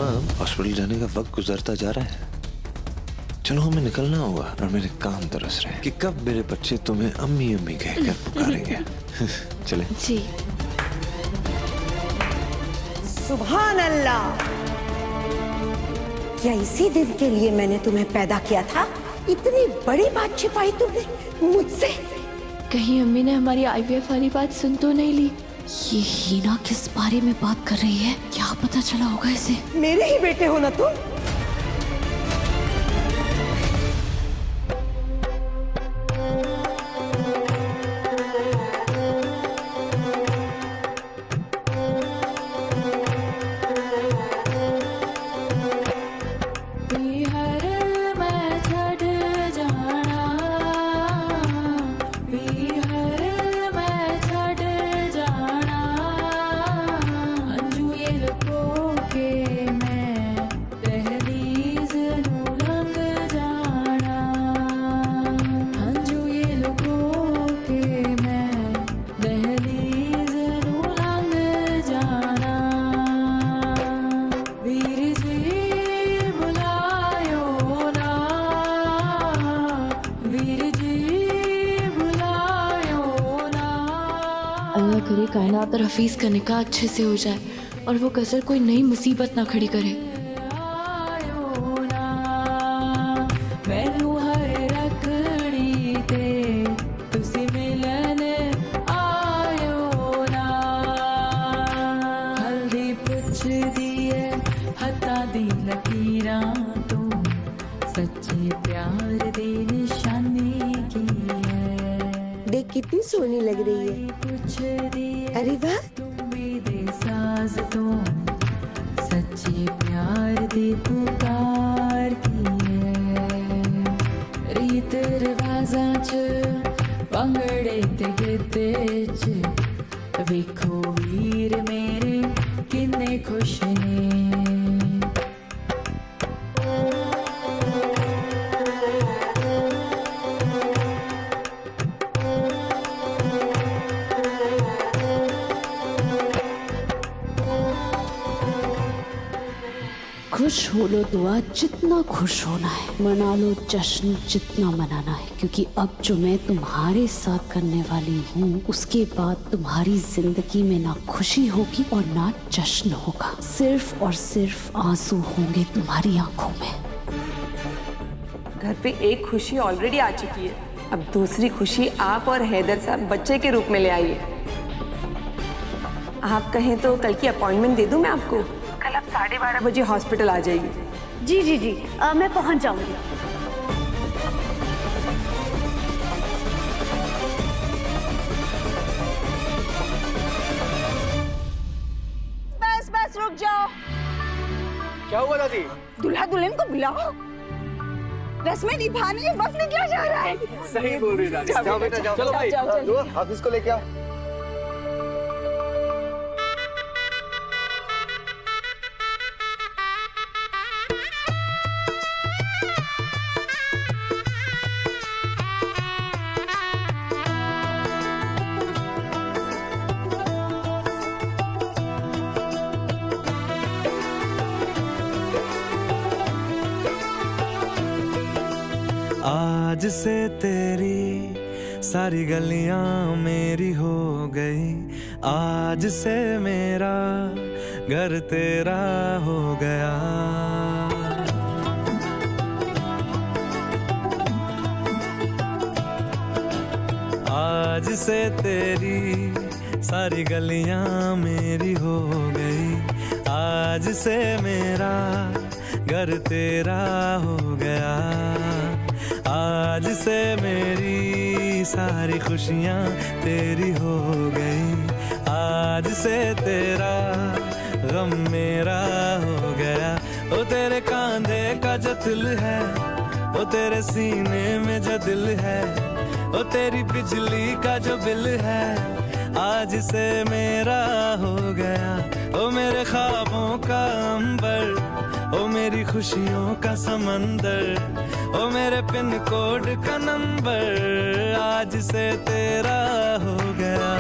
मामा, hospital जाने का वक्त गुजरता जा रहा है। चलो हमें निकलना होगा और मेरे काम तरस रहे हैं कि कब मेरे बच्चे तुम्हें अम्मी अम्मी कहकर पुकारेंगे। चले जी। सुभान अल्लाह, क्या इसी दिन के लिए मैंने तुम्हें पैदा किया था? इतनी बड़ी बात छिपाई तुमने मुझसे। कहीं अम्मी ने हमारी IVF वाली बात सुन तो नहीं ली? ये हीना किस बारे में बात कर रही है? क्या पता चला होगा इसे? मेरे ही बेटे हो ना तुम? अल्लाह करे कायनात और हफीज का निकाह अच्छे से हो जाए और वो गजल कोई नई मुसीबत ना खड़ी करे। देख कितनी सोनी लग रही है। अरे वाह, सच्चे प्यार दी पुकार की रीत रिवाजा च पंगड़े ते गिद्दे च वेखो वीर मेरे किन्ने खुश ने। खुश हो लो दुआ जितना खुश होना है, मना लो जश्न जितना मनाना है, क्योंकि अब जो मैं तुम्हारे साथ करने वाली हूँ उसके बाद तुम्हारी जिंदगी में ना खुशी होगी और ना जश्न होगा, सिर्फ और सिर्फ आंसू होंगे तुम्हारी आंखों में। घर पे एक खुशी ऑलरेडी आ चुकी है, अब दूसरी खुशी आप और हैदर साहब बच्चे के रूप में ले आइए। आप कहें तो कल की अपॉइंटमेंट दे दूं मैं आपको? कल आप 12:30 बजे हॉस्पिटल आ जाइए। जी जी जी, मैं पहुंच जाऊंगी। बस बस रुक जाओ। क्या हुआ दादी? दूल्हा दुल्हन को बुलाओ, रस्में निभाने वक्त निकला जा रहा है। सही बोल रही दादी। जाओ बेटा जाओ। चलो भाई, ऑफिस को लेके आओ। आज से तेरी सारी गलियां मेरी हो गई, आज से मेरा घर तेरा हो गया। आज से तेरी सारी गलियां मेरी हो गई, आज से मेरा घर तेरा हो गया। आज से मेरी सारी खुशियाँ तेरी हो गई, आज से तेरा गम मेरा हो गया। ओ तेरे कांधे का जो दिल है, ओ तेरे सीने में जो दिल है, ओ तेरी बिजली का जो बिल है, आज से मेरा हो गया। ओ मेरे ख्वाबों का अंबर, ओ मेरी खुशियों का समंदर, ओ मेरे पिन कोड का नंबर, आज से तेरा हो गया।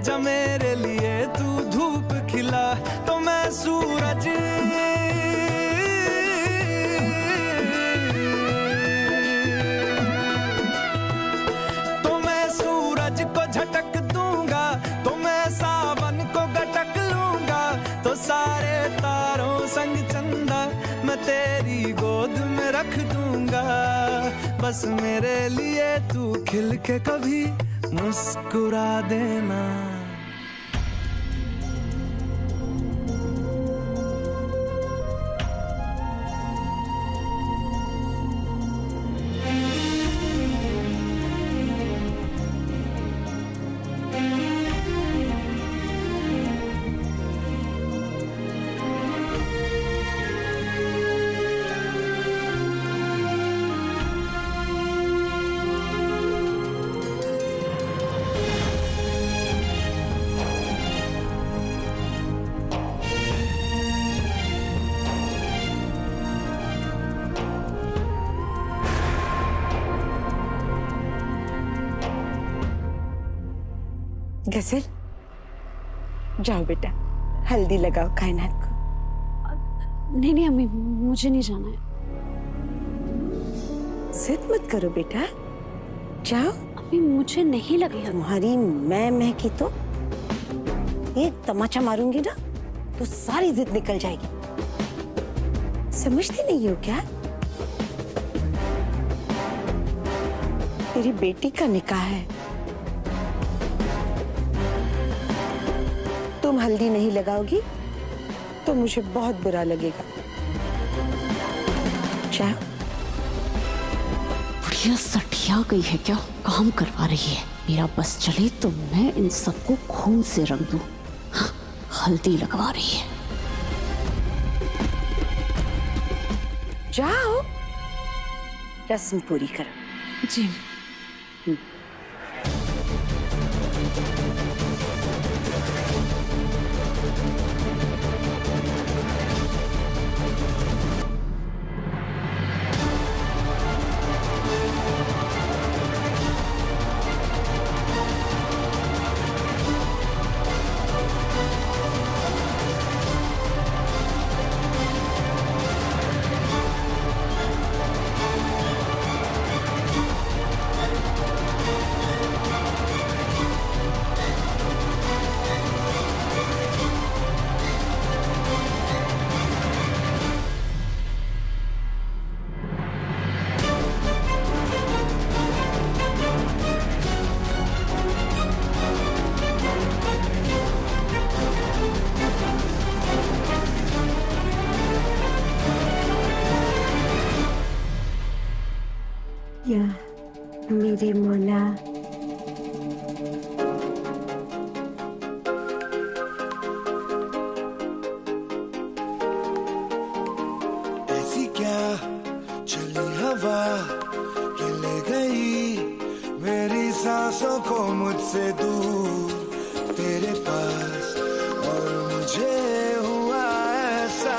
आजा मेरे लिए तू धूप खिला तो मैं सूरज को झटक दूंगा तो मैं सावन को गटक लूंगा तो सारे तारों संग चंदा मैं तेरी गोद में रख दूंगा बस मेरे लिए तू खिल के कभी मुस्कुरा देना गजल, जाओ बेटा, हल्दी लगाओ कायनात को। नहीं नहीं अम्मी, मुझे नहीं जाना है। जिद मत करो बेटा, जाओ। अम्मी मुझे नहीं लगेगा। तुम्हारी मैं की तो एक तमाचा मारूंगी ना तो सारी जिद निकल जाएगी। समझती नहीं हो क्या? तेरी बेटी का निकाह है, तुम हल्दी नहीं लगाओगी तो मुझे बहुत बुरा लगेगा। क्या बुढ़िया सठिया गई है क्या? काम करवा रही है। मेरा बस चले तो मैं इन सबको खून से रंग दूं। हाँ, हल्दी लगवा रही है। जाओ, रस्म पूरी करो। जी। या मेरे मौला, ऐसी क्या चली हवा कि ले गई मेरी सांसों को मुझसे दूर तेरे पास, और मुझे हुआ ऐसा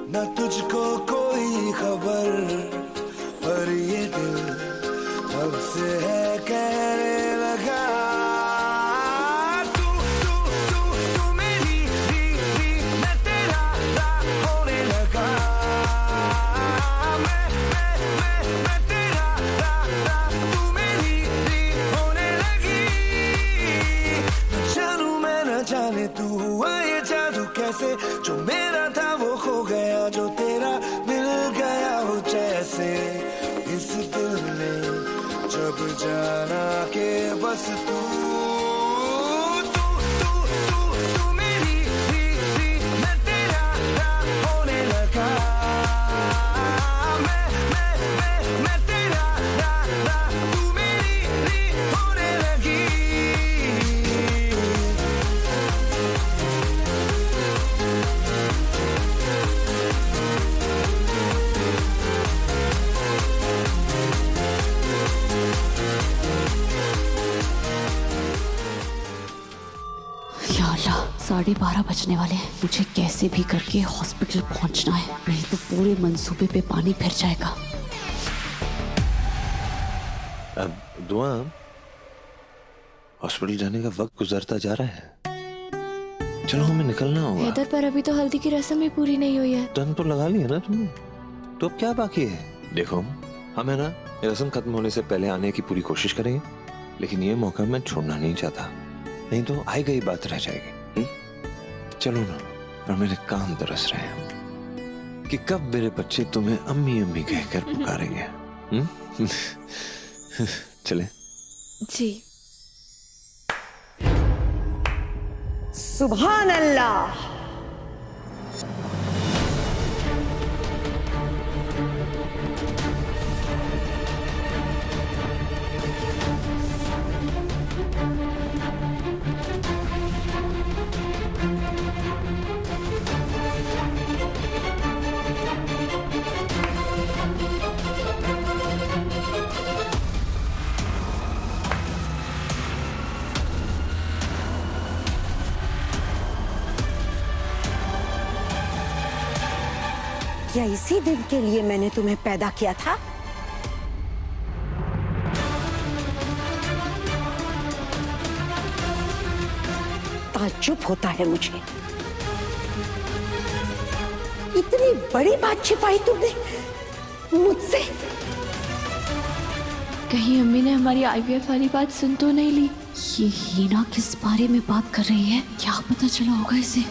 न तुझको कोई खबर, पर ये दिल कब से है कहने लगा तू तू तू तू मेरी मैं तेरा होने लगा, मैं तेरा तू मेरी होने लगी। न जानू मैं न जाने तू हुआ ये जादू कैसे, जो मेरा था वो खो गया, जो तेरा मिल गया हो जैसे। इस दिल ने जब जाना के बस तू तू तू तू तू मेरी मैं तेरा होने लगा, मैं तेरा तू मेरी होने लगी। 12:30 बजने वाले हैं। मुझे कैसे भी करके हॉस्पिटल पहुंचना है, नहीं तो पूरे मंसूबे पे पानी फिर जाएगा। अब दुआ, हॉस्पिटल जाने का वक्त गुजरता जा रहा है, चलो हमें निकलना होगा। हैदर, पर अभी तो हल्दी की रस्म ही पूरी नहीं हुई है। टन तो लगा लिया ना तुमने, तो अब क्या बाकी है? देखो, हमें ना रस्म खत्म होने से पहले आने की पूरी कोशिश करेंगे, लेकिन ये मौका मैं छोड़ना नहीं चाहता, नहीं तो आई गई बात रह जाएगी। चलो ना, और मेरे कान तरस रहे हैं कि कब मेरे बच्चे तुम्हें अम्मी अम्मी कहकर पुकारेंगे। चले जी। सुभान अल्लाह। क्या इसी दिन के लिए मैंने तुम्हें पैदा किया था? ताज्जुब होता है मुझे, इतनी बड़ी बात छिपाई तुमने मुझसे। कहीं अम्मी ने हमारी IVF वाली बात सुन तो नहीं ली? ये हीना किस बारे में बात कर रही है? क्या पता चला होगा इसे?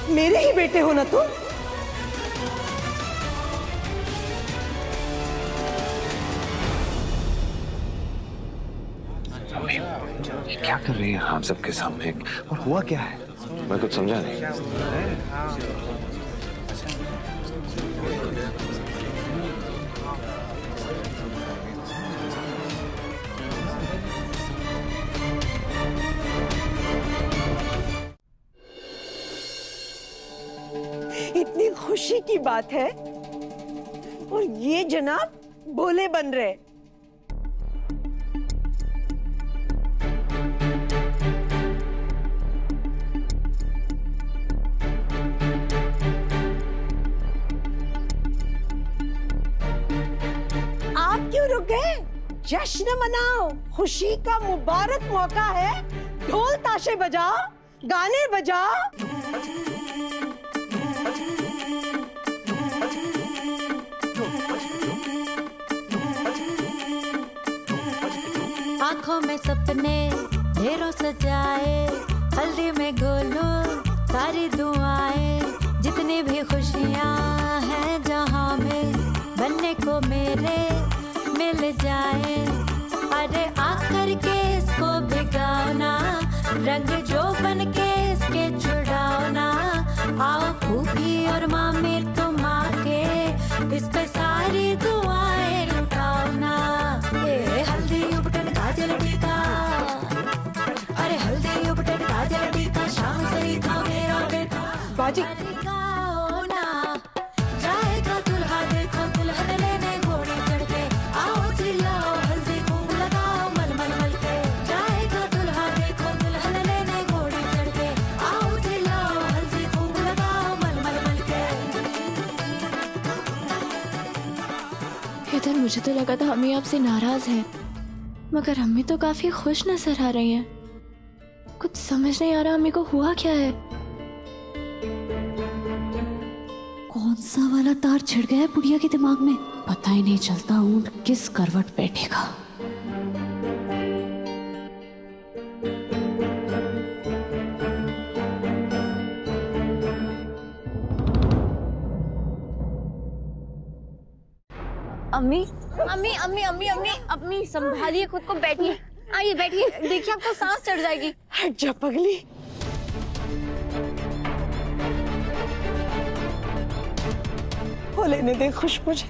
मेरे ही बेटे हो ना तुम? ये क्या कर रही है हम सबके सामने, और हुआ क्या है? मैं कुछ समझा नहीं। इतनी खुशी की बात है और ये जनाब भोले बन रहे। आप क्यों रुक गए? जश्न मनाओ, खुशी का मुबारक मौका है। ढोल ताशे बजाओ, गाने बजाओ। आंखों में सपने ढेरों सजाए, हल्दी में घोलो सारी दुआएं, जितनी भी खुशियां हैं जहां में बनने को मेरे मिल जाए। अरे आकर के इसको भिगाओ ना, रंग जो बन के इसके छुड़ाओ ना। आओ फूफी और मामी तुम आके इस पे सारी दुआएं लुटाओ ना। हल्दी उपटन काजल टीका, अरे हल्दी उपटन काजल टीका, शाम से था मेरा बेटा बाजी ना। जाएगा दुल्हा देखो दुल्हन लेने घोड़े चढ़ के, आओ चिल्लाओ हल्दी खूब लगाओ मल मल मल के। जाएगा दुल्हा देखो दुल्हन लेने घोड़े चढ़ के, आओ चिल्लाओ हल्दी खूब लगाओ मल मल मल के। हैदर, मुझे तो लगा था अम्मी आपसे नाराज हैं, मगर अम्मी तो काफी खुश नजर आ रही हैं। कुछ समझ नहीं आ रहा अम्मी को हुआ क्या है। कौन सा वाला तार छिड़ गया है बुढ़िया के दिमाग में? पता ही नहीं चलता ऊंट किस करवट बैठेगा। अम्मी अम्मी अम्मी अम्मी अम्मी अम्मी संभालिए खुद को, बैठिए। आइए बैठिए, देखिए आपको सांस चढ़ जाएगी। हट जा पगली। हो लेने दे खुश मुझे।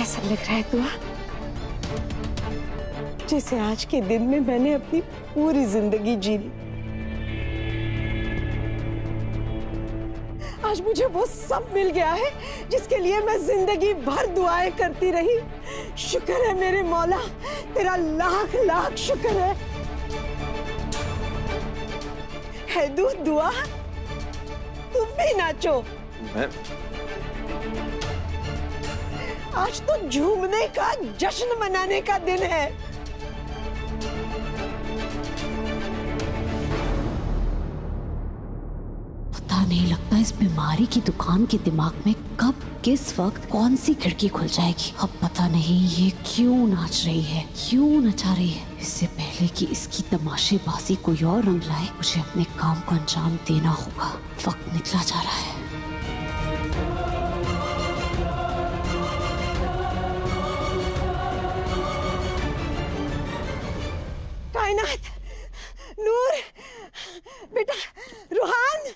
ऐसा लग रहा है दुआ जैसे आज के दिन में मैंने अपनी पूरी जिंदगी जी ली। आज मुझे वो सब मिल गया है जिसके लिए मैं जिंदगी भर दुआएं करती रही। शुक्र है मेरे मौला, तेरा लाख लाख शुक्र है। हैदू दुआ, तुम भी नाचो। आज तो झूमने का, जश्न मनाने का दिन है। पता नहीं लगता इस बीमारी की दुकान के दिमाग में कब किस वक्त कौन सी खिड़की खुल जाएगी। अब पता नहीं ये क्यों नाच रही है, क्यों नचा रही है। इससे पहले कि इसकी तमाशेबाजी कोई और रंग लाए, मुझे अपने काम को अंजाम देना होगा। वक्त निकला जा रहा है। कायनात, नूर, बेटा रूहान,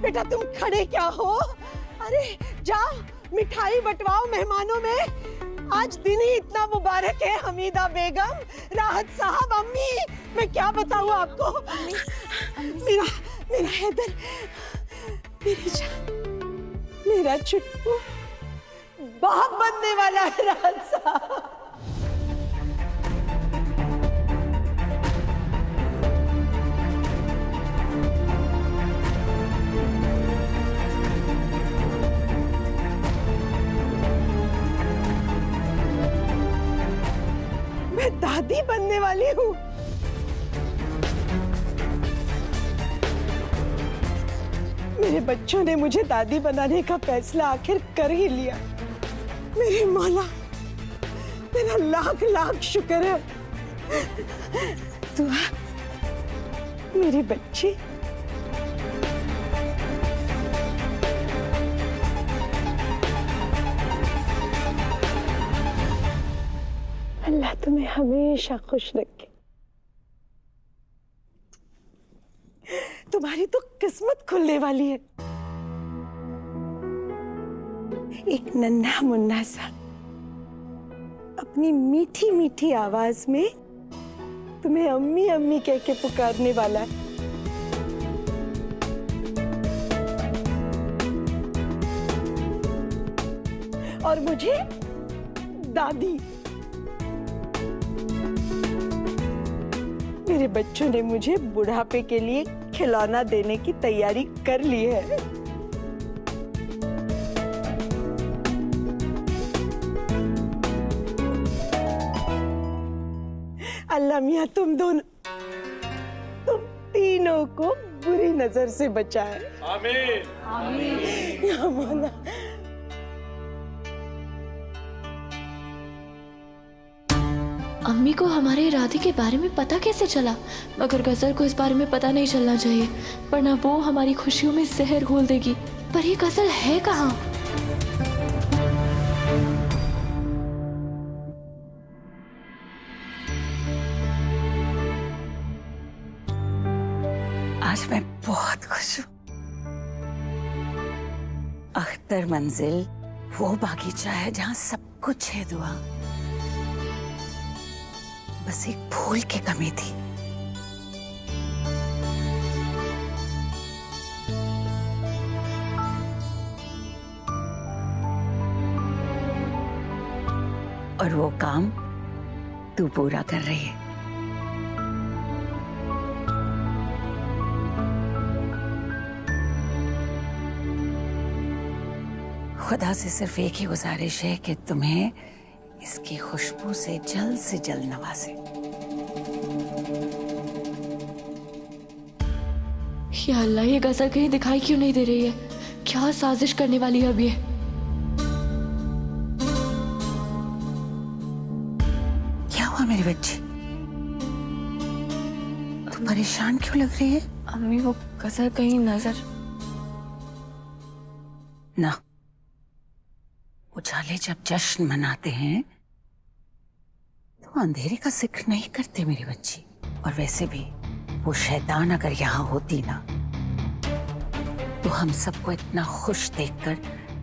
बेटा तुम खड़े क्या हो? अरे जाओ मिठाई बंटवाओ मेहमानों में। आज दिन ही इतना मुबारक है। हमीदा बेगम, राहत साहब, अम्मी, मैं क्या बताऊं आपको। मेरा हैदर, मेरी जान, मेरा चुट्टू बाप बनने वाला है। राहत साहब, मैं दादी बनने वाली हूँ। मेरे बच्चों ने मुझे दादी बनाने का फैसला आखिर कर ही लिया। मेरे मौला, तेरा लाख लाख शुक्र है। दुआ, मेरी बच्ची, अल्लाह तुम्हें हमेशा खुश रखे। तुम्हारी तो किस्मत खुलने वाली है। एक नन्हा मुन्ना सा अपनी मीठी मीठी आवाज में तुम्हें अम्मी अम्मी कह के पुकारने वाला है। और मुझे दादी। मेरे बच्चों ने मुझे बुढ़ापे के लिए खिलौना देने की तैयारी कर ली है। अल्लाह मियां तुम तीनों को बुरी नजर से बचाए। आमीन आमीन या मौला। अम्मी को हमारे इरादे के बारे में पता कैसे चला? मगर गजल को इस बारे में पता नहीं चलना चाहिए, वरना वो हमारी खुशियों में जहर घोल देगी। पर ये गजल है कहाँ? आज मैं बहुत खुश हूँ। अख्तर मंजिल वो बागीचा है जहाँ सब कुछ है दुआ। बस एक फूल की कमी थी। और वो काम तू पूरा कर रही है। खुदा से सिर्फ एक ही गुजारिश है कि तुम्हें इसकी खुशबू से जल्द नवाजे। या अल्लाह, ये गजल कहीं दिखाई क्यों नहीं दे रही है? क्या साजिश करने वाली है अब ये? क्या हुआ मेरी बच्ची? तू परेशान क्यों लग रही है? अम्मी वो गजल कहीं नजर ना। उजाले जब जश्न मनाते हैं तो अंधेरे का जिक्र नहीं करते मेरी बच्ची। और वैसे भी वो शैतान अगर यहाँ होती ना तो हम सबको इतना खुश देखकर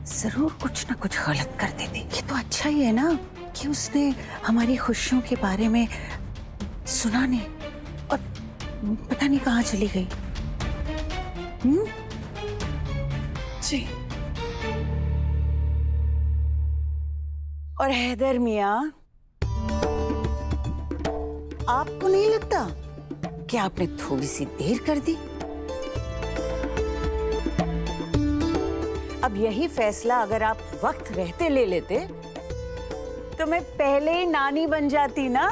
जरूर कुछ ना कुछ गलत कर देती। ये तो अच्छा ही है ना कि उसने हमारी खुशियों के बारे में सुना नहीं और पता नहीं कहाँ चली गई। जी और हैदर मियाँ, आपको नहीं लगता कि आपने थोड़ी सी देर कर दी? अब यही फैसला अगर आप वक्त रहते ले लेते तो मैं पहले ही नानी बन जाती ना।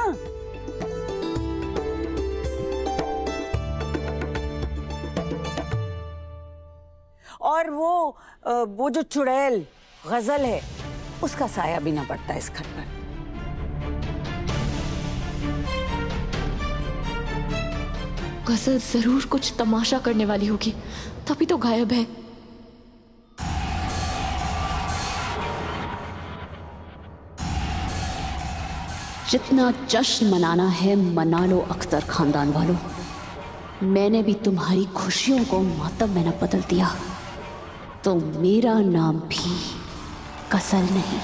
और वो जो चुड़ैल गजल है उसका साया भी ना पड़ता इस घर पर। गजल जरूर कुछ तमाशा करने वाली होगी, तभी तो गायब है। जितना जश्न मनाना है मना लो अख्तर खानदान वालों। मैंने भी तुम्हारी खुशियों को मातम में न बदल दिया तो मेरा नाम भी गजल नहीं।